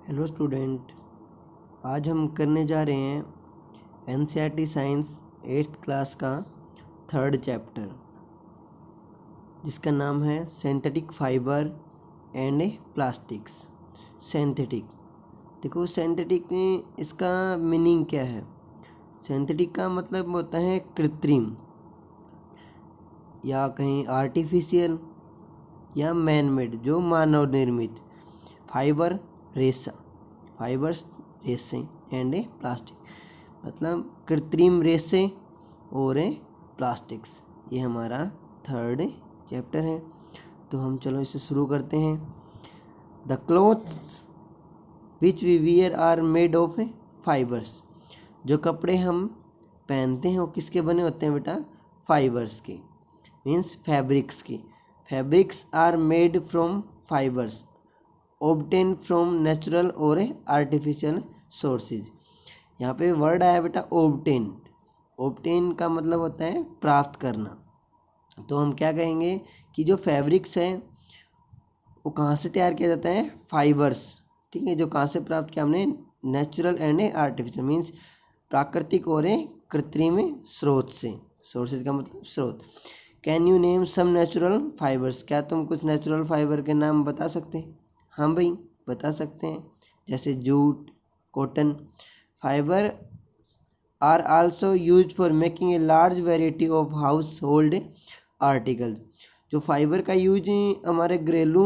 Hello student, आज हम करने जा रहे हैं एनसीईआरटी साइंस 8th क्लास का 3rd चैप्टर, जिसका नाम है synthetic fibre and plastics. Synthetic, देखो सिंथेटिक इसका मीनिंग क्या है। सिंथेटिक का मतलब होता है कृत्रिम या कहीं आर्टिफिशियल या मैन मेड, जो मानव निर्मित। फाइबर्स रेसे एंड प्लास्टिक, मतलब कृत्रिम रेसे और प्लास्टिक्स। ये हमारा 3rd चैप्टर है, तो हम चलो इसे शुरू करते हैं। The clothes which we wear are made of fibres. जो कपड़े हम पहनते हैं वो किसके बने होते हैं बेटा? फाइबर्स के, मीन्स फैब्रिक्स की। Fabrics are made from fibres obtain from natural और आर्टिफिशियल सोर्सेज। यहाँ पे वर्ड आया बेटा ऑब्टेन। ऑब्टेन का मतलब होता है प्राप्त करना। तो हम क्या कहेंगे कि जो फैब्रिक्स है वो कहाँ से तैयार किया जाता है? फाइबर्स, ठीक है। जो कहाँ से प्राप्त किया हमने? नेचुरल एंड आर्टिफिशियल, मीन्स प्राकृतिक और कृत्रिम स्रोत से। सोर्सेज का मतलब स्रोत। Can you name some natural fibres. क्या तुम कुछ नेचुरल फाइबर के नाम बता सकते हैं? हाँ भाई, बता सकते हैं, जैसे jute, cotton. Fibre are also use for making a large variety of household article. जो फाइबर का यूज हमारे घरेलू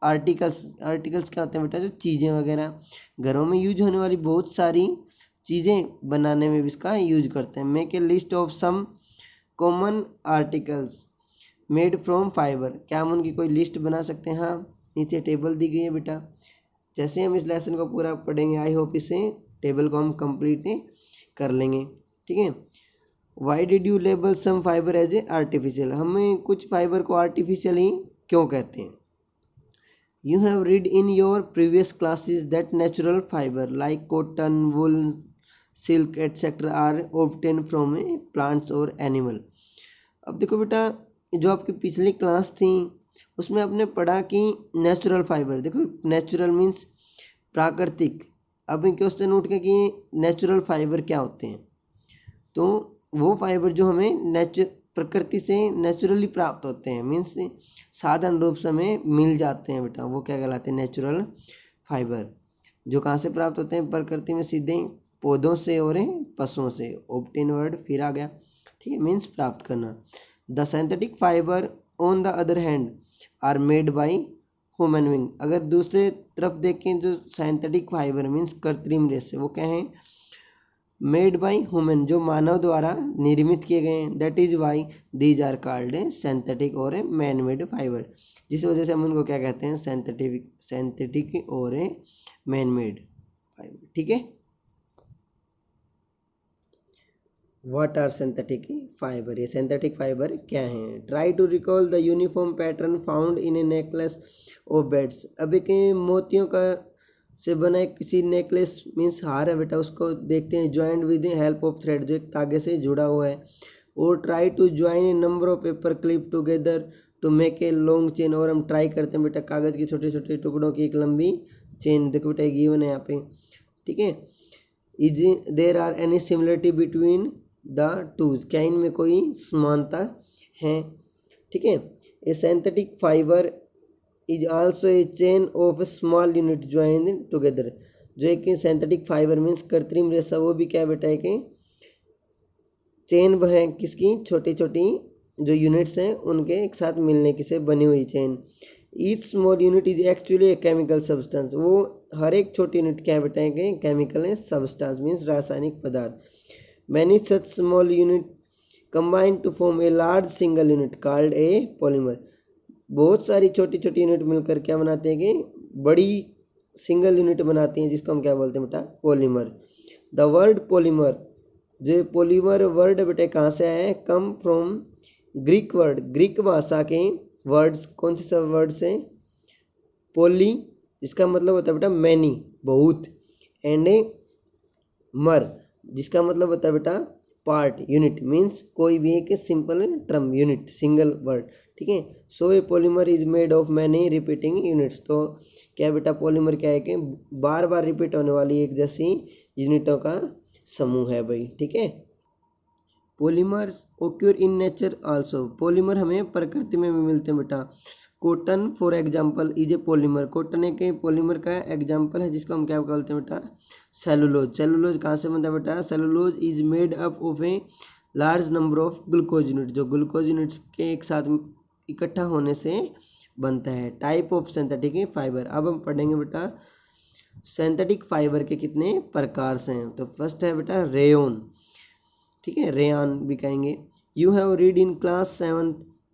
आर्टिकल्स क्या होते हैं बेटा? जो चीज़ें वगैरह घरों में यूज होने वाली बहुत सारी चीज़ें बनाने में भी इसका यूज करते हैं। Make a list of some common articles made from fibre. क्या हम उनकी कोई लिस्ट बना सकते हैं? हाँ, नीचे टेबल दी गई है बेटा। जैसे हम इस लेसन को पूरा पढ़ेंगे, आई होप इसे टेबल को हम कंप्लीट कर लेंगे, ठीक है। Why did you label some fibre as a artificial. हमें कुछ फाइबर को आर्टिफिशियल ही क्यों कहते हैं? You have read in your previous classes that natural fibre like cotton, wool, silk etcetera are obtain from a plants और animal. अब देखो बेटा, जो आपकी पिछली क्लास थी उसमें आपने पढ़ा कि नेचुरल फाइबर, देखो नेचुरल मीन्स प्राकृतिक। अब क्वेश्चन उठ के कि नेचुरल फाइबर क्या होते हैं, तो वो फाइबर जो हमें प्रकृति से नेचुरली प्राप्त होते हैं, मीन्स साधारण रूप से हमें मिल जाते हैं बेटा, वो क्या कहलाते हैं? Natural fibre. जो कहाँ से प्राप्त होते हैं? प्रकृति में, सीधे पौधों से और पशुओं से। ऑब्टेन वर्ड फिर आ गया, ठीक है, मीन्स प्राप्त करना। The synthetic fibre on the other hand are made by human being. अगर दूसरे तरफ देखें, जो सिंथेटिक फाइबर मीन्स कृत्रिम रेशे, वो क्या हैं? मेड बाई ह्यूमन, जो मानव द्वारा निर्मित किए गए हैं। That is why these are called synthetic और मैन मेड फाइबर। जिस वजह से हम उनको क्या कहते हैं? सिंथेटिक और मैन मेड फाइबर, ठीक है। What are synthetic fibre. ये सिंथेटिक फाइबर क्या है? Try to recall the uniform pattern found in a necklace of beads. अब एक मोतियों का से बना एक किसी नेकलेस मीन्स हार है बेटा, उसको देखते हैं। Joint with help of thread, जो एक धागे से जुड़ा हुआ है। और try to join a number of paper clip together to make a long chain. और हम ट्राई करते हैं बेटा कागज़ के छोटे छोटे टुकड़ों की एक लंबी चेन। देखो बेटा, एक गिवन है यहाँ पे, ठीक है। Is there are any similarity between the twos. क्या इनमें कोई समानता है? ठीक है। A synthetic fibre is also a chain of small unit join together. जो एक सिंथेटिक फाइबर मीन्स कृत्रिम रेशा, वो भी क्या बेटा है कि चेन है किसकी? छोटी छोटी जो यूनिट्स हैं उनके एक साथ मिलने की से बनी हुई chain. Each small unit is actually a chemical substance. वो हर एक छोटी यूनिट क्या बेटा है कि केमिकल है, सब्सटेंस मीन्स रासायनिक पदार्थ। Many such small unit combine to form a large single unit called a polymer. बहुत सारी छोटी छोटी यूनिट मिलकर क्या बनाते हैं कि बड़ी सिंगल यूनिट बनाती हैं, जिसको हम क्या बोलते हैं बेटा? पॉलीमर। द वर्ड पॉलीमर, जो पॉलीमर वर्ड बेटे कहाँ से आया है? Come from Greek word. Greek भाषा के वर्ड्स, कौन से सब वर्ड से? पोली, जिसका मतलब होता है बेटा मैनी, बहुत, एंड मर, जिसका मतलब होता है बेटा पार्ट, यूनिट मीन्स कोई भी एक simple term, unit, single word, ठीक है। So a polymer is made of many repeating units. तो क्या बेटा, पॉलीमर क्या है कि बार बार रिपीट होने वाली एक जैसी यूनिटों का समूह है भाई, ठीक है। Polymers occur in nature also. Polymer हमें प्रकृति में भी मिलते हैं बेटा। Cotton for example is a polymer. Cotton एक पॉलीमर का एग्जाम्पल है जिसको हम क्या बोलते हैं बेटा, सेलुलोज। सेलुलोज कहाँ से बनता है बेटा, cellulose is made up of a large number of glucose unit. जो ग्लूकोज यूनिट्स के एक साथ इकट्ठा होने से बनता है। Type of synthetic fibre. अब हम पढ़ेंगे बेटा सिंथेटिक फाइबर के कितने प्रकार से हैं। तो फर्स्ट है बेटा रेयन, ठीक है, रेयन भी कहेंगे। You have read in class 7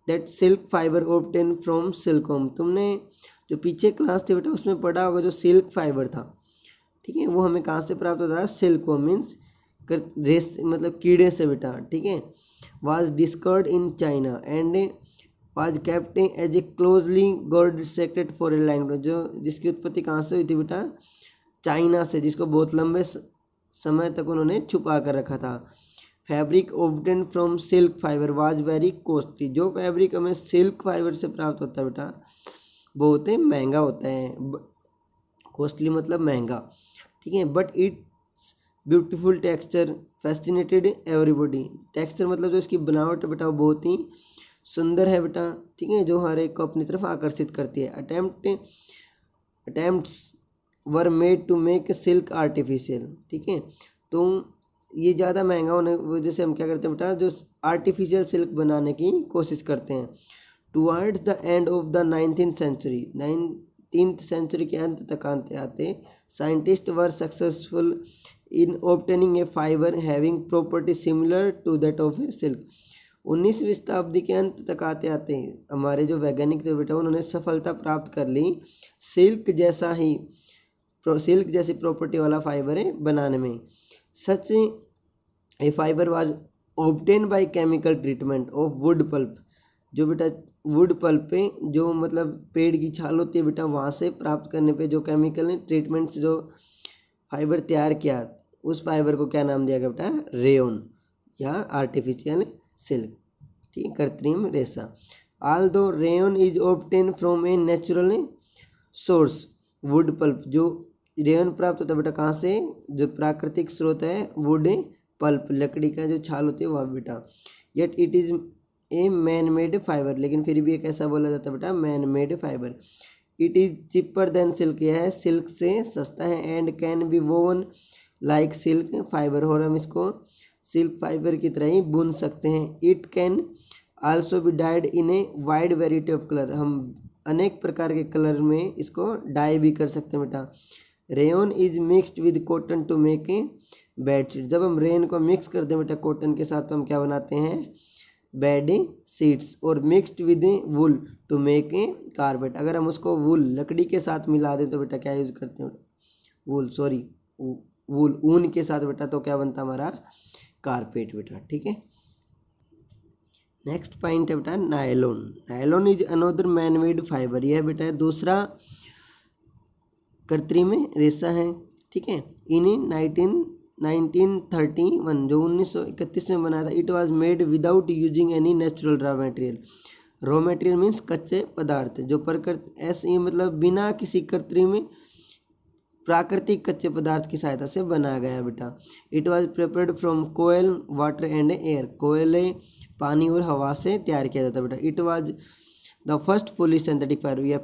that silk fibre obtain from silkworm. तुमने जो पीछे क्लास थी बेटा उसमें पढ़ा होगा जो सिल्क फाइबर था, ठीक है, वो हमें कहाँ से प्राप्त होता है, सिल्कवर्म मीन्स रेस मतलब कीड़े से बेटा, ठीक है। Was discovered in China and was kept as a closely guarded secret for a language. जो जिसकी उत्पत्ति कहाँ से हुई थी बेटा, चाइना से, जिसको बहुत लंबे समय तक उन्होंने छुपा कर रखा था। Fabric obtain from silk fibre was very costly. जो फैब्रिक हमें सिल्क फाइबर से प्राप्त होता है बेटा बहुत ही महंगा होता है। कॉस्टली मतलब महंगा, ठीक है। But it's beautiful texture fascinated everybody. Texture मतलब जो इसकी बनावट है बेटा वो बहुत ही सुंदर है बेटा, ठीक है, जो हर एक को अपनी तरफ आकर्षित करती है। Attempts were made to make silk artificial, ठीक है। तो ये ज़्यादा महंगा होने की वजह से हम क्या करते हैं बेटा, जो आर्टिफिशियल सिल्क बनाने की कोशिश करते हैं। Towards the end of the 19th century, 19th century के अंत तक आते आते scientist were successful in obtaining a fibre having property similar to that of a silk. 19वीं शताब्दी के अंत तक आते आते हमारे जो वैज्ञानिक थे बेटा उन्होंने सफलता प्राप्त कर ली सिल्क जैसी प्रॉपर्टी वाला फाइबर है बनाने में। Such a fibre was obtain by chemical treatment of wood pulp. जो बेटा वुड पल्प पे जो मतलब पेड़ की छाल होती है बेटा वहाँ से प्राप्त करने पे जो केमिकल ने ट्रीटमेंट से जो फाइबर तैयार किया उस फाइबर को क्या नाम दिया गया बेटा, रेयन या आर्टिफिशियल सिल्क, ठीक है, कृत्रिम रेशा। Aldous rayon is obtain from a natural source would pulp. जो रेयन प्राप्त होता है बेटा कहाँ से, जो प्राकृतिक स्रोत है वुड पल्प, लकड़ी का जो छाल होती है वह बेटा। Yet it is a man made fibre, लेकिन फिर भी एक ऐसा बोला जाता है बेटा man made fibre. It is cheaper then silk, यह सिल्क से सस्ता है। And can be woven like silk fibre, और हम इसको सिल्क फाइबर की तरह ही बुन सकते हैं। It can also be died in a wide variety of colour, हम अनेक प्रकार के कलर में इसको डाई भी कर सकते हैं बेटा। Rayon is mixed with cotton to make a bedsheet. जब हम रेयन को मिक्स कर दें बेटा कॉटन के साथ तो हम क्या बनाते हैं, बेड शीट्स। और mixed with wool to make a carpet. अगर हम उसको वुल लकड़ी के साथ मिला दें तो बेटा क्या यूज करते हैं, वुल ऊन के साथ बेटा तो क्या बनता हमारा, कारपेट बेटा, ठीक है। नेक्स्ट पॉइंट है बेटा nylon. Nylon is another man made fibre, यह बेटा है दूसरा कृत्रिम रेशा है, ठीक है। इन 1931 जो 1931 में बना था। It was made without using any natural raw material. Raw material means कच्चे पदार्थ, जो प्रकृति ऐसे मतलब बिना किसी कृत्रिम प्राकृतिक कच्चे पदार्थ की सहायता से बनाया गया बेटा। It was prepared from coal water and air, कोयले पानी और हवा से तैयार किया जाता बेटा। It was the first fully synthetic fibre, यह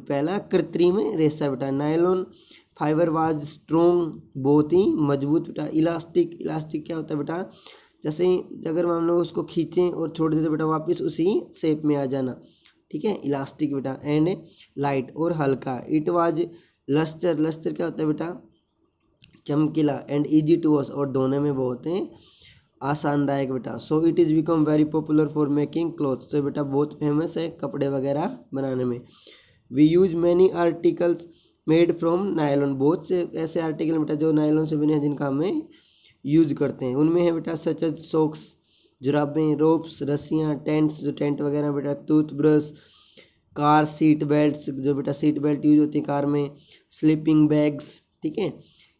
पहला कृत्रिम रेशा बेटा। नायलॉन फाइबर वाज स्ट्रॉन्ग, बहुत ही मजबूत बेटा। इलास्टिक क्या होता है बेटा, जैसे अगर हम लोग उसको खींचें और छोड़ देते बेटा वापस उसी शेप में आ जाना, ठीक है, इलास्टिक बेटा। एंड लाइट और हल्का। इट वाज लस्टर क्या होता है बेटा, चमकीला। एंड इजी टू वॉश, और धोने में बहुत है आसानदायक बेटा। So it is become very popular for making clothes, तो बेटा बहुत फेमस है कपड़े वगैरह बनाने में। We use many articles made from nylon, बहुत से ऐसे आर्टिकल बेटा जो नायलॉन से बने हैं जिनका हमें यूज करते हैं। उनमें है बेटा सच एज सॉक्स, जुराबें, रोप्स, रस्सियाँ, टेंट्स, जो टेंट वगैरह बेटा, टूथब्रश, कार सीट बेल्ट, जो बेटा सीट बेल्ट यूज होती है कार में, स्लीपिंग बैग्स, ठीक है,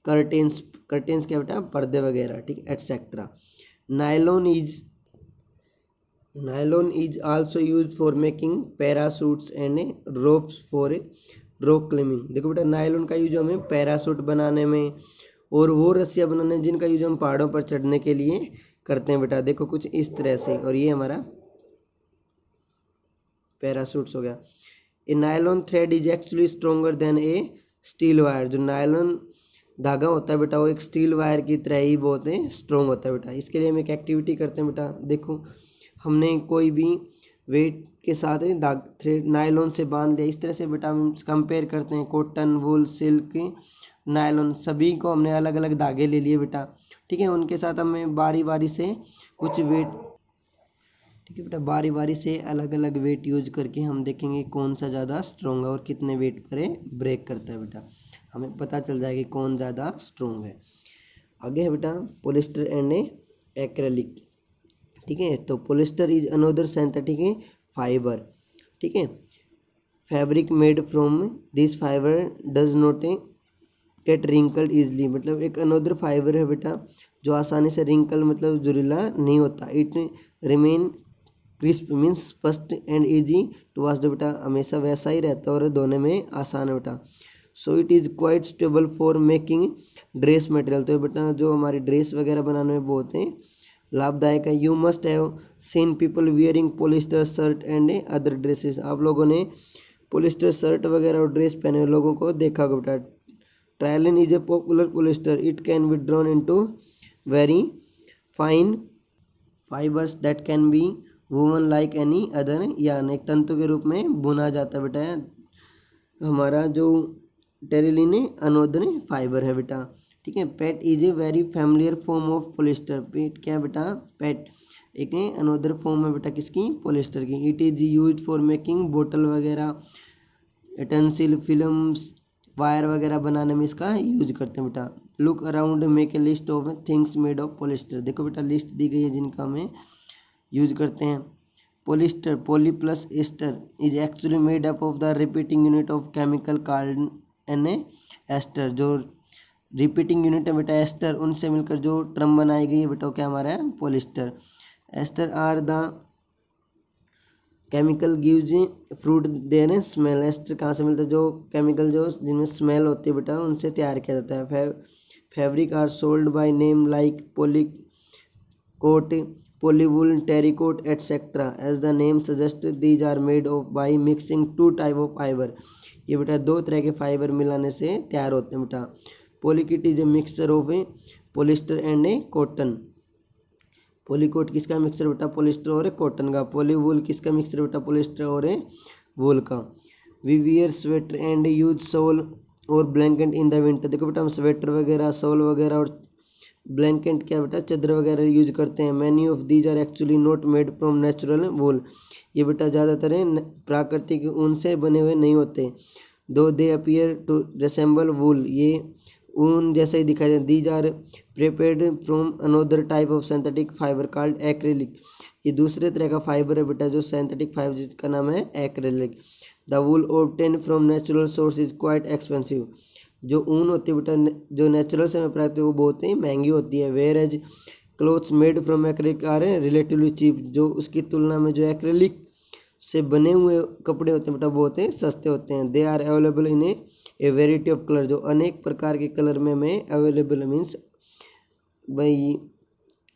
कर्टेंस क्या बेटा, पर्दे वगैरह, ठीक है, etcetera. Nylon is nylon is also use for making parachutes and ropes for rock climbing. देखो बेटा, नायलॉन का यूज हमें पैरासूट बनाने में और वो रस्सियाँ बनाने जिनका यूज हम पहाड़ों पर चढ़ने के लिए करते हैं बेटा। देखो कुछ इस तरह से, और ये हमारा पैरासूट्स हो गया। A nylon thread is actually stronger than a steel wire. जो नायलॉन धागा होता है बेटा वो एक स्टील वायर की तरह ही बहुत स्ट्रोंग होता है बेटा। इसके लिए हम एक एक्टिविटी करते हैं बेटा। देखो, हमने कोई भी वेट के साथ थ्रेड नायलॉन से बांध लिया, इस तरह से बेटा हम कंपेयर करते हैं। कॉटन, वूल, सिल्क, नायलॉन, सभी को हमने अलग अलग धागे ले लिए बेटा। ठीक है, उनके साथ हमें बारी बारी से कुछ वेट, ठीक है बेटा, बारी बारी से अलग अलग वेट यूज करके हम देखेंगे कौन सा ज़्यादा स्ट्रॉन्ग है और कितने वेट पर ब्रेक करता है बेटा। हमें पता चल जाएगा कि कौन ज़्यादा स्ट्रॉन्ग है। आगे है बेटा पॉलिस्टर एंड एक्रेलिक। ठीक है, तो polyester is another synthetic fibre. ठीक है, fabric made from this fibre does not gate wrinkled easily. मतलब एक अनदर फाइबर है बेटा जो आसानी से रिंकल मतलब जुरीला नहीं होता। इट रिमेन क्रिस्प मीन्स स्पष्ट एंड इजी टू वॉश। बेटा हमेशा वैसा ही रहता है और धोने में आसान है बेटा। So it is quite stable for making dress material. तो बेटा जो हमारी ड्रेस वगैरह बनाने में बहुत ही लाभदायक है। You must have seen people wearing polyester shirt and other dresses. आप लोगों ने पॉलिस्टर शर्ट वगैरह और ड्रेस पहने हुए लोगों को देखा होगा बेटा। Terylene is a popular polyester. It can be drawn into very fine fibres that can be woven like any other yarn. एक तंतु के रूप में बुना जाता है बेटा। हमारा जो टेरिलिन अनोदर फाइबर है बेटा। ठीक है, PET is a very familiar form of polyester. PET क्या है बेटा? पेट एक अनोदर फॉर्म है बेटा किसकी? पॉलिस्टर की। It is use for making बोतल वगैरह, यूटेंसिल, फिल्म्स, वायर वगैरह बनाने में इसका यूज करते हैं बेटा। Look around, make a list of things made of polyester. देखो बेटा लिस्ट दी गई है जिनका हमें यूज करते हैं। Polyester, poly plus ester, is actually made up of the repeating unit of chemical called an ester. जो रिपीटिंग यूनिट है बेटा एस्टर, उनसे मिलकर जो टर्म बनाई गई है बेटा क्या हमारा है? Polyester. Ester are the chemical gives fruit their smell. Ester कहाँ से मिलता है? जो केमिकल जो जिनमें स्मेल होती है बेटा उनसे तैयार किया जाता है। Fabric are sold by name like polycot, polywool, terrycot etcetera. As the name suggest these are made of by mixing two type of fibre. ये बेटा दो तरह के फाइबर मिलाने से तैयार होते हैं बेटा। Polycot is a mixture of a polyester and a cotton. Polycot किसका मिक्सचर बेटा? पॉलिस्टर और कॉटन का। पॉलीवूल किसका मिक्सचर बेटा? पॉलिस्टर और वूल का। We wear sweater and use shawl और ब्लैंकेट इन द विंटर। देखो बेटा हम स्वेटर वगैरह, शॉल वगैरह और ब्लैंकेट क्या बेटा चादर वगैरह यूज करते हैं। Many of these are actually not made from natural wool. ये बेटा ज़्यादातर प्राकृतिक ऊन से बने हुए नहीं होते। Though they appear to resemble wool, ये ऊन जैसे ही दिखाई दे। These are prepared from another type of synthetic fibre called acrylic. ये दूसरे तरह का फाइबर है बेटा जो सिंथेटिक फाइबर जिसका नाम है acrylic. The wool obtain from natural source is quite expensive. जो ऊन होती है बेटा जो नेचुरल से प्राप्त होती है वो बहुत ही महंगी होती है। Whereas clothes made from acrylic are relatively cheap. जो उसकी तुलना में जो एक्रेलिक से बने हुए कपड़े होते हैं बेटा बहुत ही सस्ते होते हैं। They are available in a variety of colour. जो अनेक प्रकार के कलर में हमें अवेलेबल मीन्स भाई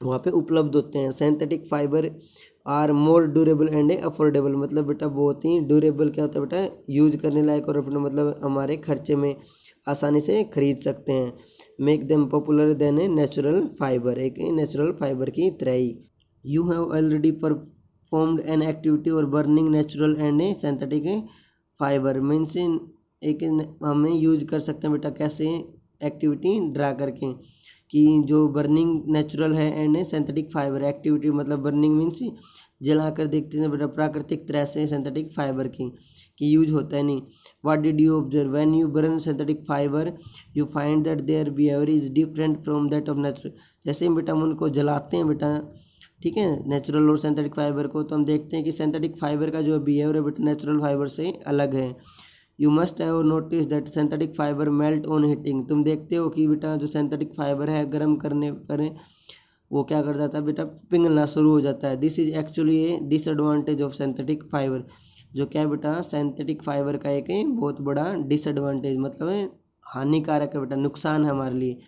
वहाँ पे उपलब्ध होते हैं। Synthetic fibre are more durable and affordable. मतलब बेटा बहुत ही ड्यूरेबल क्या होता है बेटा? यूज करने लायक और अपना मतलब हमारे खर्चे में आसानी से खरीद सकते हैं। Make them popular than a natural fibre. एक नेचुरल फाइबर की तरह ही। You have already performed an activity और burning natural and a synthetic fibre. Means एक हमें यूज कर सकते हैं बेटा कैसे? एक्टिविटी ड्रा करके कि जो बर्निंग नेचुरल है एंड सिंथेटिक फाइबर। एक्टिविटी मतलब बर्निंग मीन्स जला कर देखते हैं बेटा प्राकृतिक तरह से सिंथेटिक फाइबर की कि यूज होता है नहीं। What did you observe when you burn synthetic fibre? You find that their behaviour is different from that of natural. जैसे बेटा हम उनको जलाते हैं बेटा, ठीक है, नेचुरल और सिंथेटिक फाइबर को, तो हम देखते हैं कि सिंथेटिक फाइबर का जो बिहेवियर है बेटा नेचुरल फाइबर से अलग है। You must have notice that synthetic fibre melt on heating. तुम देखते हो कि बेटा जो सिंथेटिक फाइबर है गर्म करने पर वो क्या कर जाता है बेटा, पिघलना शुरू हो जाता है। This is actually A disadvantage of synthetic fibre. जो क्या है बेटा, सिंथेटिक फाइबर का एक बहुत बड़ा डिसएडवांटेज मतलब हानिकारक है बेटा, नुकसान है हमारे लिए।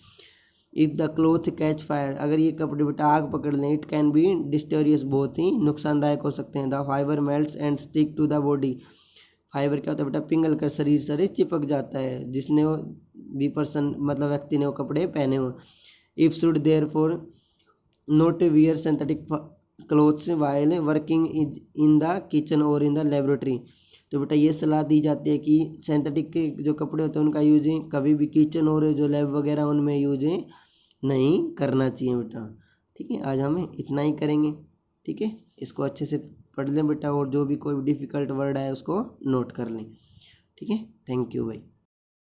If the cloth catch fire, अगर ये कपड़े बेटा आग पकड़ लें, इट कैन बी डिस्टेरियस, बहुत ही नुकसानदायक हो सकते हैं। The fibre melts and stick to the body, fibre क्या होता है बेटा, पिघल कर शरीर से चिपक जाता है, जिसने भी पर्सन मतलब व्यक्ति ने वो कपड़े पहने हो। If should therefore not wear synthetic clothes while working in the kitchen और इन द लेबोरेटरी। तो बेटा ये सलाह दी जाती है कि सिंथेटिक के जो कपड़े होते हैं उनका यूज कभी भी किचन और जो लैब वगैरह उनमें यूज नहीं करना चाहिए बेटा। ठीक है, आज हम इतना ही करेंगे। ठीक है, इसको अच्छे से पढ़ लें बेटा, और जो भी कोई डिफ़िकल्ट वर्ड है उसको नोट कर लें। ठीक है, थैंक यू भाई।